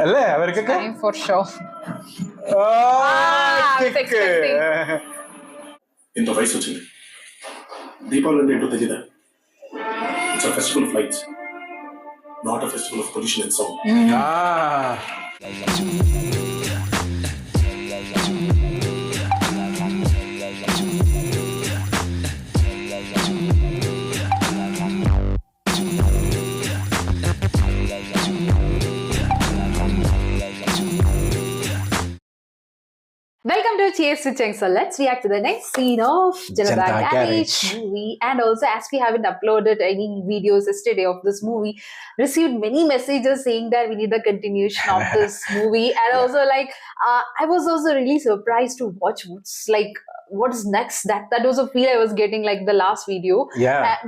അല്ലേ അവർക്കൊക്കെ for sure. ఇంత వయసు వచ్చింది, దీపావళి అంటే ఏంటో తెలియదా? It's a festival of lights, not a festival of pollution and sound. Welcome to Cheers to Cheng. So let's react to the next scene of Janata Garage movie. And also, as we haven't uploaded any videos yesterday of this movie, received many messages saying that we need the continuation of this movie. And also, like, I was also really surprised to watch what's next. That was a feel I was getting like the last video.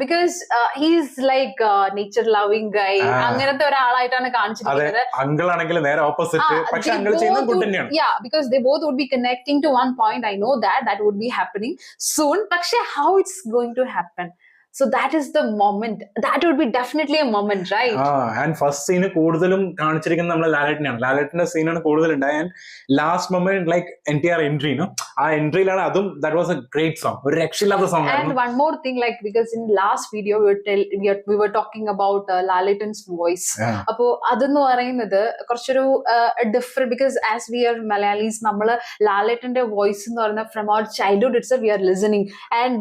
Because he's like a nature loving guy. അങ്ങനത്തെ ഒരാളായിട്ടാണ് കാണിച്ചിരിക്കുന്നത്. Uncle ആണെങ്കിൽ നേരെ opposite, പക്ഷെ uncle ചെയ്യുന്നത് good തന്നെയാണ്. Yeah, because they both would be connecting to one point. I know that would be happening soon. പക്ഷെ how it's going to happen? So that is the moment. That would be definitely a moment, right? And first scene കൂടുതലും കാണിച്ചിരിക്കുന്നത് നമ്മൾ ലാലേട്ടനെയാണ്. ലാലേട്ടന്റെ സീനാണ് കൂടുതലുണ്ടായത്. And last moment like NTR entry, ആ എൻട്രിയിലാണ് അതും that was a great song. ഒരു രക്ഷയില്ലാത്ത സോങ് ആയിരുന്നു. And one more thing, like because in last video we were talking about Laletan's voice. അപ്പോ അതെന്ന് പറയുന്നത് കുറച്ചൊരു different, because as we are Malayalis, നമ്മള് ലാലേട്ടന്റെ voice എന്ന് പറയുന്നത് from our childhood itself we are listening, and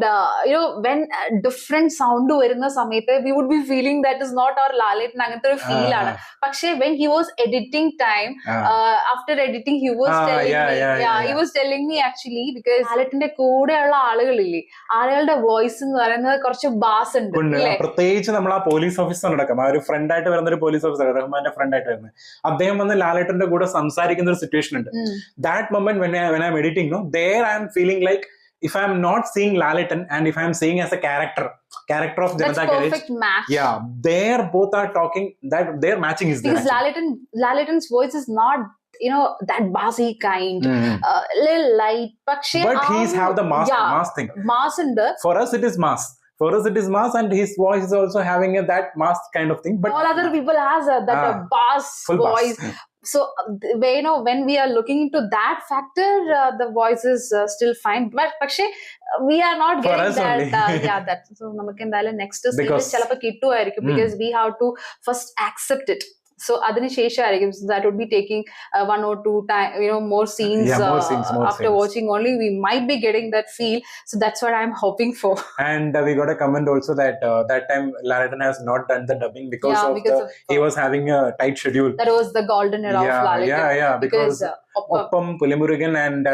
when different sound വരുന്ന സമയത്ത് we would be feeling that is not our Laletan, അങ്ങനത്തെ ഒരു ഫീൽ ആണ്. പക്ഷെ when he was editing time, after editing he was telling me actually, because ലാലേട്ടന്റെ കൂടെയുള്ള ആളുകളില്ലേ, ആളുകളുടെ voice എന്ന് പറയുന്നത് കുറച്ച് ബാസ് ഉണ്ട്. പ്രത്യേകിച്ച് നമ്മൾ ആ പോലീസ് ഓഫീസർ അടക്കം, ആ ഒരു ഫ്രണ്ട് ആയിട്ട് വരുന്ന ഒരു പോലീസ് ഓഫീസർ, റഹ്മാന്റെ ഫ്രണ്ട് ആയിട്ട് വരുന്നത്, അദ്ദേഹം വന്ന് ലാലേട്ടന്റെ കൂടെ സംസാരിക്കുന്ന ഒരു സിറ്റുവേഷൻ ഉണ്ട്. That moment when I am editing, there I am feeling like if I am not seeing Laletan and if I am seeing as a character of Janata Garage, perfect match. Yeah, they both are talking, that their matching is there. Because Laletan's voice is not that bassy kind, little light, but he's have the mass thing. Mass under. For us it is mass. For us it is mass, and his voice is also having that mass kind of thing. But all other people has that bass voice. Bass. So when we are looking into that factor, the voice is still fine, but we are not getting that. That so namak endale next scene chalappo kittu aayirikkum, because we have to first accept it. So adinu shesha aayirikkum, so that would be taking one or two time more scenes. More after scenes. Watching only we might be getting that feel, so that's what I'm hoping for. And we got a comment also that that time Laletan has not done the dubbing because he was having a tight schedule. That was the golden era of Laletan. Because Oppam, Pulimurugan, and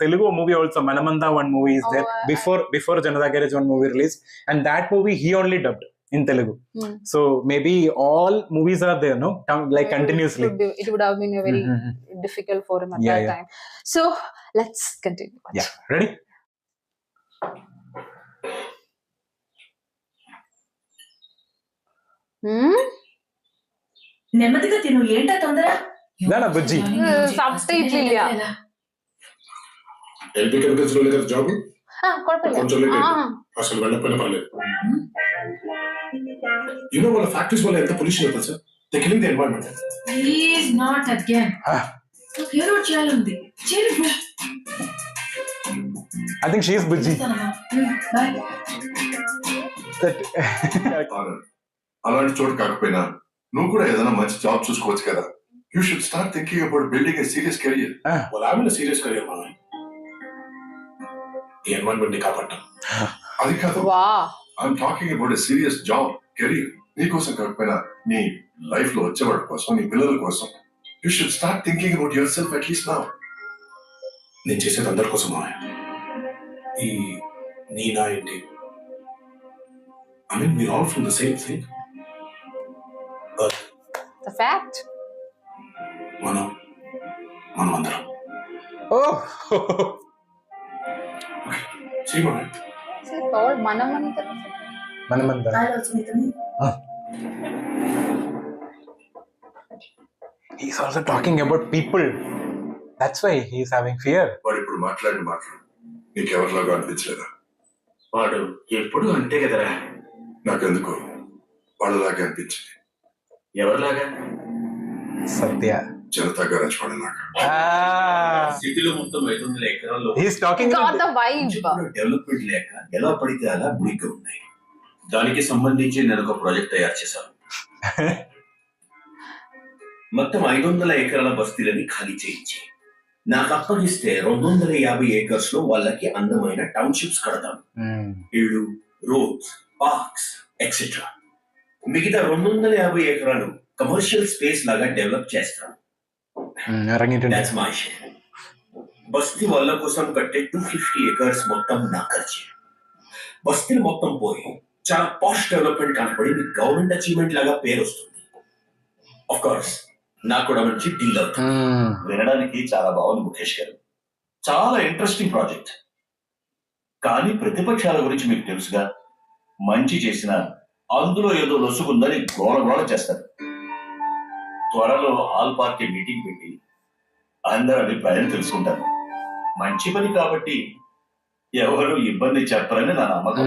Telugu movie also, Manamanda one movie is there before Janata Garage one movie released, and that movie he only dubbed in Telugu. So maybe all movies are there, like continuously. It would have been a very difficult for him at that time. So let's continue. Yeah, ready? నెమ్మదిగా తిను, ఏంటా తొందర? నానా బుజ్జి subtitle ఇల్ల LB chemicals లో లేదా job? కొడపల్ల కొంచెం late అసలు వెళ్ళకపోయినా పర్లేదు. వాళ్ళ ఫ్యాక్టరీస్ వల్ల ఎంత పొల్యూషన్ అవుతుంది sir. They killing the environment. Please not again. ఏదో చేయాలండి. చేయండి. I think she is bujji. Bye. అలాంటి చోటు కాకపోయినా నువ్వు కూడా ఏదైనా మంచి జాబ్ చూసుకోవచ్చు కదా. You should start thinking about building a serious career. Well, I'm in a serious career, man. The environment ని కాపాడటం. అది కాదు. I'm talking about a serious job, career. నీకోసం కాకపోయినా నీ లైఫ్ లో వచ్చేవాడి కోసం, నీ పిల్లల కోసం. You should start thinking about yourself at least now. నేను చేసేది అందరి కోసం. ఈ నీ నా ఏంటి, I mean, we're all from the same thing. The fact. మనం అందరం. Oh. See, man. See, all మనం అందరం. He's also talking about people. That's why he's having fear. వాడు ఇప్పుడు మాట్లాడు నీకెవరిలాగా అనిపించలేదా? వాడు ఎప్పుడు అంతే కదరా. నాకెందుకు వాళ్ళలాగే అనిపించింది. ఎవరిలాగా? సత్య జనతా గ్యారేజ్ వాడినాక సిటీలో మొత్తం 500 ఎకరాల్లో he's talking Got the vibe. Development లేక ఎలా పడితే అలా గుడిగా ఉన్నాయి. దానికి సంబంధించి నేను ఒక ప్రాజెక్ట్ తయారు చేశాను. మొత్తం 500 ఎకరాల బస్తీలని ఖాళీ చేయించి నాకు అప్పగిస్తే 250 ఏకర్స్ లో వాళ్ళకి అందమైన టౌన్షిప్స్ కడతాను. ఇళ్ళు, రోడ్స్, పార్క్స్ ఎక్సెట్రా. మిగతా 250 ఎకరాలు కమర్షియల్ స్పేస్ లాగా డెవలప్ చేస్తాను. That's my share. బస్తీ వాళ్ళ కోసం కట్టే 250 ఏకర్స్ మొత్తం నా ఖర్చే. బస్తీలు మొత్తం పోయి చాలా పాష్ డెవలప్మెంట్ కనపడి మీకు గవర్నమెంట్ అచీవ్మెంట్ లాగా పేరు వస్తుంది. ఆఫ్ కోర్స్ నాకు కూడా మంచి డీల్ అవుతుంది. వినడానికి చాలా బాగుంది ముఖేష్ గారు, చాలా ఇంట్రెస్టింగ్ ప్రాజెక్ట్. కానీ ప్రతిపక్షాల గురించి మీకు తెలుసుగా, మంచి చేసిన అందులో ఏదో లొసుగుందని గోళ చేస్తారు. త్వరలో ఆల్ పార్టీ మీటింగ్ పెట్టి అందరి అభిప్రాయం తెలుసుకుంటారు. మంచి పని కాబట్టి ఎవరు ఇబ్బంది చెప్పరని నా నమ్మకం.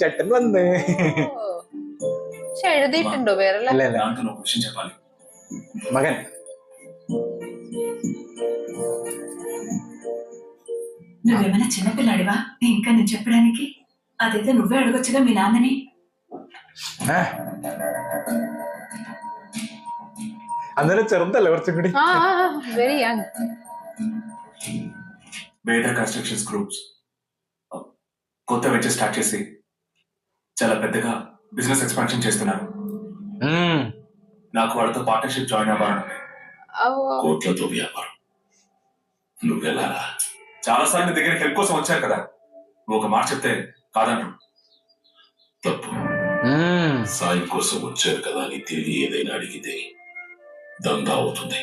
ചട്ടൻ വന്ന് പക്ഷെ എഴുതിയിട്ടുണ്ടോ വേറെ దాంట్లో ఒక విషయం చెప్పాలి. മകൻ నువ్వేమైనా చిన్నపిల్లాడివా ఇంకా నేను చెప్పడానికి? అదైతే నువ్వే అడగొచ్చుగా మీ నాన్నని. അന്നേരം ചെറുതല്ലേ കുറച്ചും കൂടി. Very young. వేద కన్స్ట్రక్షన్స్ గ్రూప్స్ కొత్త వెంచర్ స్టార్ట్ చేసి చాలా పెద్దగా బిజినెస్ ఎక్స్పాన్షన్ చేస్తున్నారు. నాకు వాళ్ళతో పార్ట్నర్షిప్ జాయిన్ అవ్వాలని ఉంది. కోట్లతో వ్యాపారం. నువ్వెలా? చాలాసార్లు నీ దగ్గర హెల్ప్ కోసం వచ్చారు కదా, నువ్వు ఒక మాట చెప్తే కాదంటారు. తప్పు. సాయం కోసం వచ్చారు కదా అని తిరిగి ఏదైనా అడిగితే దందా అవుతుంది.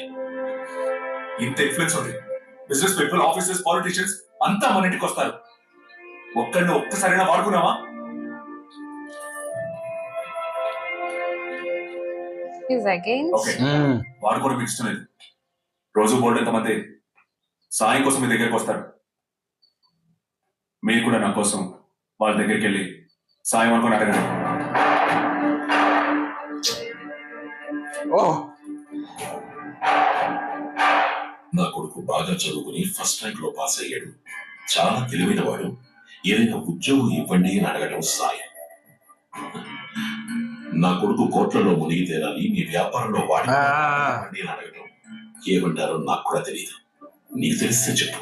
ఇంత ఇన్ఫ్లుయెన్స్ ఉంది. బిజినెస్ పీపుల్, ఆఫీసర్స్, పాలిటిషియన్స్ అంతా మన ఇంటికి వస్తారు. ఒక్కడిని ఒక్కసారైనా వాడుకున్నావా? ఓకే, వాడుకోవడం మీకు ఇష్టం లేదు. రోజు బోల్డ్ ఎంతమంది సాయం కోసం మీ దగ్గరికి వస్తారు. మీరు కూడా నా కోసం వాళ్ళ దగ్గరికి వెళ్ళి సాయం అనుకుని అడగండి. నా కొడుకు బాగా చదువుకుని ఫస్ట్ ర్యాంక్ లో పాస్ అయ్యాడు. చాలా తెలివైన వాడు. ఏదైనా ఉద్యోగం ఇవ్వండి అని అడగడం సాయం. నా కొడుకు కోట్లలో మునిగి తేరాలి, మీ వ్యాపారంలో వాడి అని అడగడం ఏమంటారో నాకు కూడా తెలియదు. నీకు తెలిస్తే చెప్పు.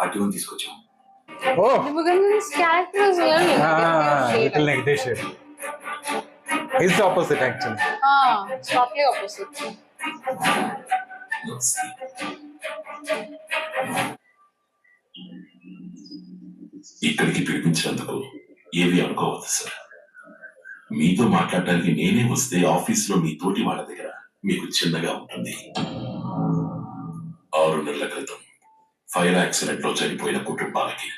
ఆర్టీఓని తీసుకొచ్చాం. He's the opposite actually. Totally opposite. ఇక్కడికి పిలిపించినందుకు ఏవి అనుకోవద్దు సార్. మీతో మాట్లాడటానికి నేనే వస్తే ఆఫీసులో మీ తోటి వాళ్ళ దగ్గర మీకు చిన్నగా ఉంటుంది. 6 నెలల క్రితం ఫైర్ యాక్సిడెంట్ లో చనిపోయిన కుటుంబాలకి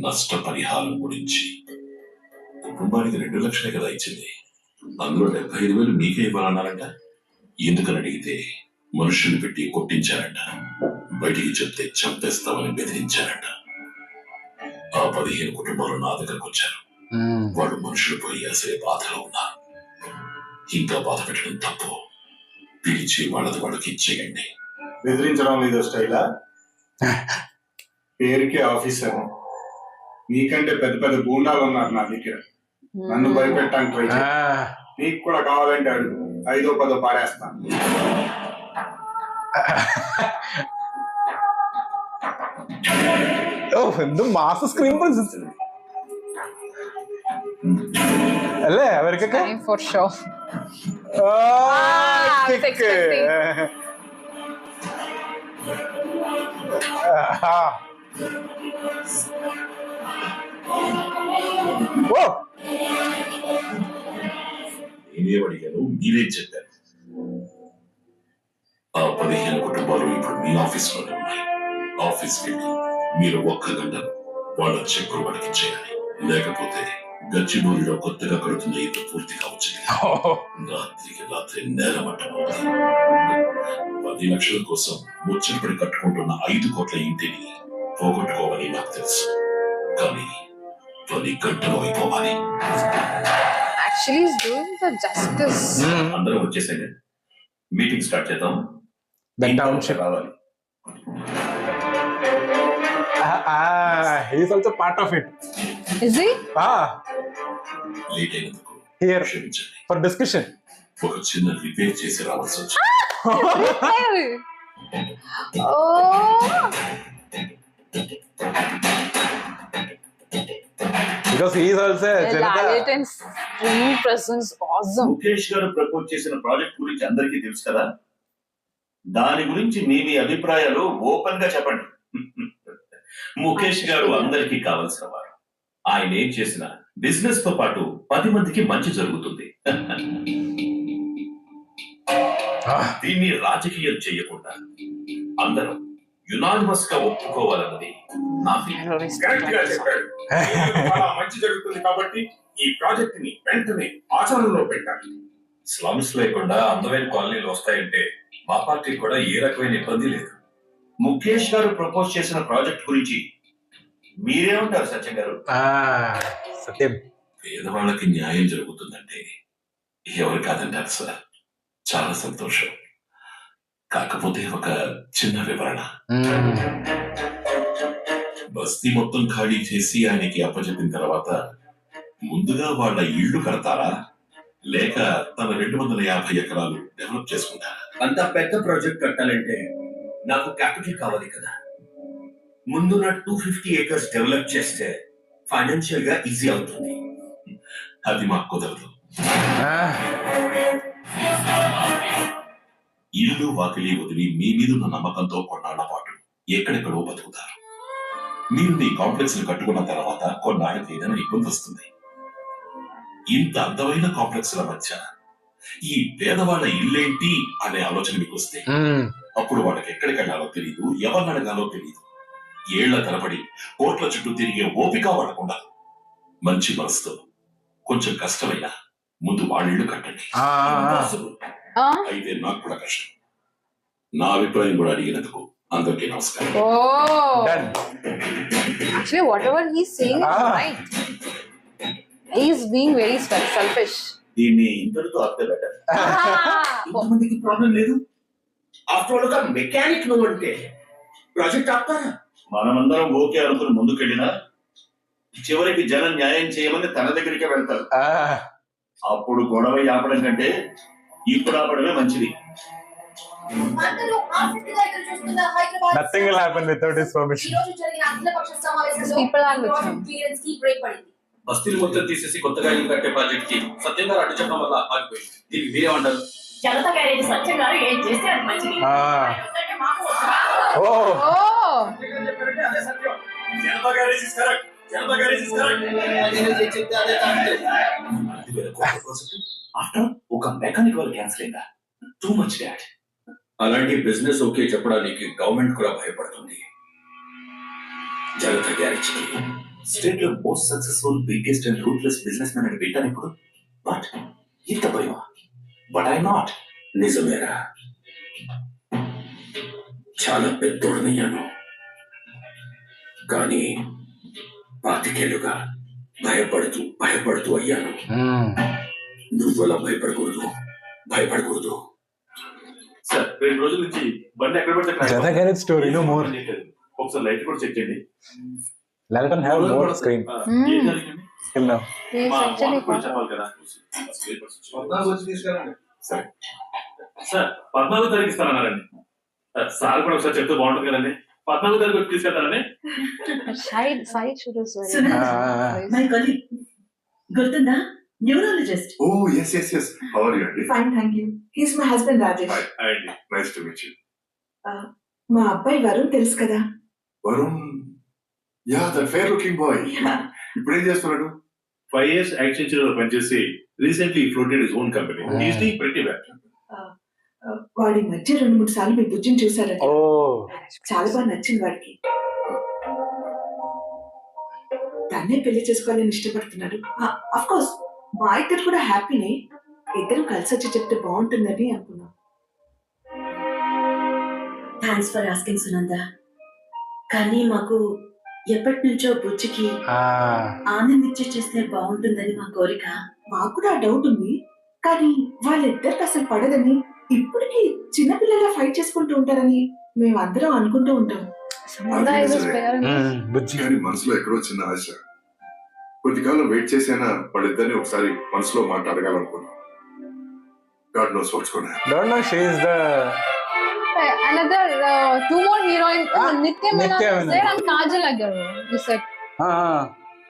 నష్టపరిహారం గురించి, కుటుంబానికి 2 లక్షలే కదా ఇచ్చింది, అందులో 75,000 మీకే ఇవ్వాలన్నారంట. ఎందుకని అడిగితే మనుషులు పెట్టి కొట్టించారంట. బయటికి చెప్తే చంపేస్తామని బెదిరించారంట. ఆ 15 కుటుంబాలు నా దగ్గరకు వచ్చారు. వాళ్ళు మనుషులు పోయి అసలే బాధలో ఉన్నారు. ఇంకా బాధ పెట్టడం తప్పు. పిలిచి వాళ్ళది వాళ్ళకి ఇచ్చేయండి. బెదిరించడం లేదో స్టైలా? పేరుకే ఆఫీసర్. నీకంటే పెద్ద పెద్ద గూండాలు ఉన్నారు నా దగ్గర. నన్ను భయపెట్టడానికి ట్రై చేయి. నీకు కూడా కావాలంటే అడుగు, 5ో 10ో పాడేస్తాను. എന്ത് മാസ സ്ക്രീൻ അല്ലേ അവർക്കൊക്കെ. For sure. నేనేం అడిగాను, మీరేం చెప్పారు? ఆ 15 కుటుంబాలు ఇప్పుడు మీ ఆఫీస్లోనే ఉన్నాయి. ఆఫీస్కి వెళ్ళి మీరు 1 గంట వాళ్ళ చెక్కులు వాళ్ళకి చేయాలి. లేకపోతే గచ్చిబౌలిలో కొత్తగా కడుతున్న ఇల్లు పూర్తిగా వచ్చింది. రాత్రికి రాత్రి నేలమట్టం. 10 లక్షల కోసం ముచ్చటపడి కట్టుకుంటున్న 5 కోట్ల ఇంటిని పోగొట్టుకోవాలని నాకు తెలుసు. కానీ 10 గంటలు అయిపోవాలి. Actually, he's doing the justice. అందరం వచ్చేసాక మీటింగ్ స్టార్ట్ చేద్దాం. The township. రావాలి. He is also part of it. Is he? Late అయినందుకు Here క్షమించండి. for discussion. ఒక చిన్న రిపేర్ చేసి రావాల్సి వచ్చింది. Hey. Oh. Because he is also Lalaten's screen presence awesome. Mukesh గారు ప్రపోజ్ చేసిన ప్రాజెక్ట్ గురించి అందరికీ తెలుసు కదా, దాని గురించి మీ అభిప్రాయాలు ఓపెన్ గా చెప్పండి. ముఖేష్ గారు అందరికీ కావాల్సిన వారు. ఆయన ఏం చేసిన బిజినెస్ తో పాటు 10 మందికి మంచి జరుగుతుంది. దీన్ని రాజకీయం చేయకుండా అందరం యునానిమస్ గా ఒప్పుకోవాలన్నది నా ఫీలింగ్. కరెక్ట్ గా చెప్పాడు. చాలా మంచి జరుగుతుంది కాబట్టి ఈ ప్రాజెక్ట్ ని వెంటనే ఆచరణలో పెట్టాలి. స్లమ్స్ లేకుండా అందమైన కాలనీలు వస్తాయంటే మా పార్టీకి కూడా ఏ రకమైన ఇబ్బంది లేదు. ముఖేష్ గారు ప్రపోజ్ చేసిన ప్రాజెక్ట్ గురించి మీరేమంటారు సత్యం గారు? సత్యం, పేదవాళ్ళకి న్యాయం జరుగుతుందంటే ఎవరు కాదంటారు సార్. చాలా సంతోషం. కాకపోతే ఒక చిన్న వివరణ. బస్తీ మొత్తం ఖాళీ చేసి ఆయనకి అప్పచెప్పిన తర్వాత ముందుగా వాళ్ళ ఇళ్లు కడతారా, లేక తన 250 ఎకరాలు డెవలప్ చేసుకుంటారా? అంత పెద్ద ప్రాజెక్ట్ కట్టాలంటే నాకు క్యాపిటల్ కావాలి కదా. ముందున్న 250 acres డెవలప్ చేస్తే ఫైనాన్షియల్ గా ఈజీ అవుతుంది. అది మాకు కుదరదు. ఇల్లు వాకిలి వదిలి మీ మీదున్న నమ్మకంతో కొన్నాళ్ల పాటు ఎక్కడెక్కడో బతుకుతారు. మీరు మీ కాంప్లెక్స్ ని కట్టుకున్న తర్వాత కొన్నాళ్ళకి ఏదైనా ఇబ్బంది వస్తుంది. ఇంత అందమైన కాంప్లెక్స్ ల మధ్య ఈ పేదవాళ్ళ ఇల్లేంటి అనే ఆలోచన మీకు వస్తే అప్పుడు వాళ్ళకి ఎక్కడికి వెళ్ళాలో తెలియదు, ఎవరిని అడగాలో తెలియదు. ఏళ్ల తరబడి కోట్ల చుట్టూ తిరిగే ఓపిక వాళ్ళకుండా మంచి మనసుతో కొంచెం కష్టమైనా ముందు వాళ్ళిళ్ళు కట్టండి. అయితే నాకు కూడా కష్టం. నా అభిప్రాయం కూడా అడిగినందుకు అందరికీ నమస్కారం. Oh. Actually, whatever he's saying is right. He's being very selfish. దీన్ని ఇంతటితో ఆపితే బెటర్. ఇంతమందికి ప్రాబ్లం లేదు. ఆఫ్టర్ ఆల్ ఒక మెకానిక్ నువ్వు అంటే ప్రాజెక్ట్ ఆపుతారా? మనమందరం ఓకే అనుకుని ముందుకెళ్ళినా చివరికి జనం న్యాయం చేయమని తన దగ్గరికే వెళ్తారు. అప్పుడు గొడవ ఆపడం కంటే ఇప్పుడు ఆపడమే మంచిది. Nothing will happen without his permission. People are with him. బస్తీలు మొత్తం తీసేసి కొత్తగా ఇల్లు కట్టే ప్రాజెక్ట్ కి సత్యం గారు అడ్డు చెప్పడం వల్ల ఆగిపోయింది. దీనికి మీరేమంటారు? జనతా గ్యారేజ్ సత్యం గారు ఏం చేస్తే అది మంచిది. Janata garage is correct. Janata garage is correct. After ఒక మెకానిక్ వాళ్ళు క్యాన్సిల్ అయిందా? Too much dad. అలాంటి బిజినెస్ ఓకే చెప్పడానికి గవర్నమెంట్ కూడా భయపడుతుంది. జనతా గ్యారేజ్ స్టేట్ లో most successful biggest and rootless business man అని పెట్టాను ఇప్పుడు. బట్ ఇంత భయమా? But I not. నిజమేరా, చాలా పెద్దోడనయ్యాను, కానీ 25 ఏళ్లుగా భయపడుతూ అయ్యాను. నువ్వు అలా భయపడకూడదు. సార్ 2 రోజుల నుంచి బండి ఎక్కడ పడితే Jada Garage story, no more. ఒకసారి లైట్ కూడా చెక్ చేయండి. Lalaton have more screen ఏం జరిగింది? till now. He's మా actually వాళ్ళకి కూడా చెప్పాలి కదా. సరే సార్, 14వ తారీఖు ఇస్తానన్నారండి. సార్ కూడా ఒకసారి చెప్తే బాగుంటుంది కదండి. 14వ తారీఖు వచ్చి తీసుకెళ్తారని. side should is very Sunil. My colleague గుర్తుందా? Neurologist. Oh, yes. How are you, Andy? Fine, thank you. He's my husband Rajesh. Hi, Andy. Nice to meet you. మా అబ్బాయి వరుణ్ తెలుసు కదా? Varun. Yeah, that fair looking boy. ఇప్పుడు ఏం చేస్తున్నాడు? 5 years యాక్సెంచరీలో పనిచేసి recently floated his own company. He is doing pretty well. వాడి మధ్య 2-3 సార్లు మీ బుజ్జిని చూసారంట. Oh, చాలా బాగా నచ్చింది వాడికి. తన్నే పెళ్లి చేసుకోవాలని ఇష్టపడుతున్నాడు. అఫ్ కోర్స్ మా ఇద్దరు కూడా హ్యాపీనే. ఇద్దరు కలిసి వచ్చి చెప్తే బాగుంటుందని అనుకున్నాం. Thanks for asking Sunanda. కానీ మాకు ఎప్పటి నుంచో బుజ్జికి Ah. ఆనందించే చేస్తే బాగుంటుందని మా కోరిక. మాకు కూడా ఆ డౌట్ ఉంది, కానీ వాళ్ళిద్దరికి అసలు పడదని, ఇప్పటికీ చిన్నపిల్లల ఫైట్ చేసుకుంటూ ఉంటారని మేమందరం అనుకుంటూ ఉంటాం. Samantha is his parent. బుజ్జి. కానీ మనసులో ఎక్కడో చిన్న ఆశ. కొద్దికాలం వెయిట్ చేసైనా వాళ్ళిద్దరిని ఒకసారి మనసులో మాట్లాడగలనుకున్నాం. God knows what's gonna happen. Don't know, she is the Another two more heroines. Nitya Menon Nitya is Menon. there and Kajal Agarwal. You said.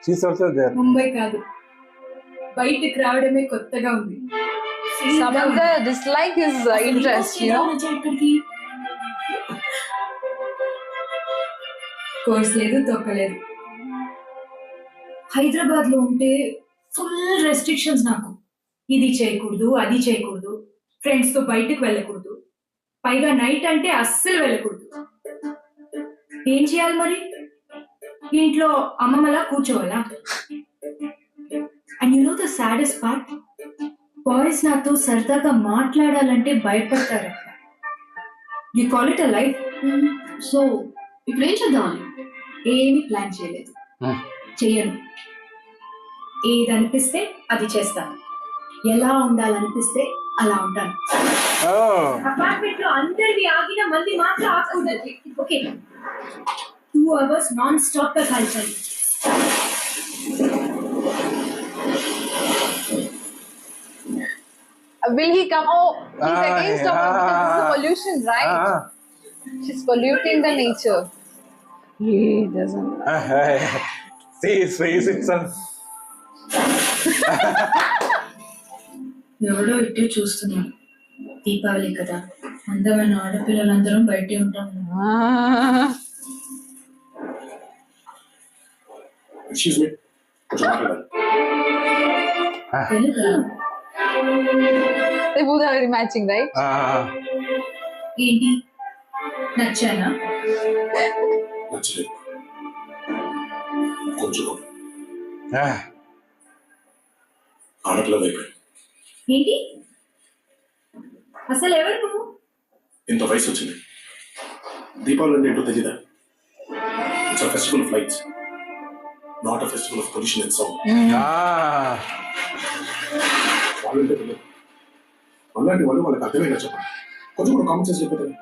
she's also there. Mumbai కాదు, బయటికి రావడమే కొత్తగా ఉంది. Samantha dislike his interest, you know. ఇక్కడికి course లేదు, తొక్కలేదు. హైదరాబాద్ లో ఉంటే full restrictions నాకు. ఇది చేయకూడదు, అది చేయకూడదు, ఫ్రెండ్స్ తో బయటకు వెళ్ళకూడదు, పైగా నైట్ అంటే అస్సలు వెళ్ళకూడదు. ఏం చేయాలి మరి? ఇంట్లో అమ్మమ్మలా కూర్చోవాలా? And you know the saddest part, boys నాతో సరదాగా మాట్లాడాలంటే భయపడతారు. You call it a life. So ఇప్పుడు ఏం చేద్దామని? ఏమీ ప్లాన్ చేయలేదు, చెయ్యను. ఏది అనిపిస్తే అది చేస్తాను, ఎలా ఉండాలనిపిస్తే అలా ఉంటాను. Oh. అపార్ట్మెంట్ లో అందరివి ఆగిన మంది మాత్రం ఆగకూడదు. ఓకే, 2 hours నాన్ స్టాప్ గా కాల్చాలి. Will he come? Oh, he's against the yeah. because this is pollution, right? She's polluting the nature. He doesn't. See his face itself. ఎవడో ఇట్టే చూస్తున్నాడు. దీపావళి కదా, అందమైన ఆడపిల్లలందరం బయటే ఉంటాం. ఎక్స్క్యూజ్ మీ, కొంచెం మాట్లాడాలి. తెలుగా? They both are very matching, right? ఏంటి, నచ్చానా? నచ్చలేదు కొంచెం కూడా. ఆడపిల్లలు అయిపోయింది. ఏంటి అసలు ఎవరు నువ్వు? ఇంత వయసు వచ్చింది, దీపావళి అంటే ఏంటో తెలియదా? It's a festival of lights, not a festival of pollution and sound. వాళ్ళంటే తెలియదు, అలాంటి వాళ్ళు వాళ్ళకి అర్థమైనా చెప్పండి. కొంచెం కూడా కామన్ సెన్స్ చెప్పేది.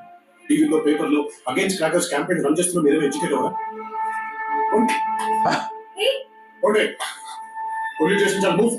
టీవీలో పేపర్లో అగేన్స్ట్ క్రాకర్స్ క్యాంపెయిన్ రన్ చేస్తున్న మీరేమో ఎడ్యుకేట్ అవ్వరా? Okay, police station move.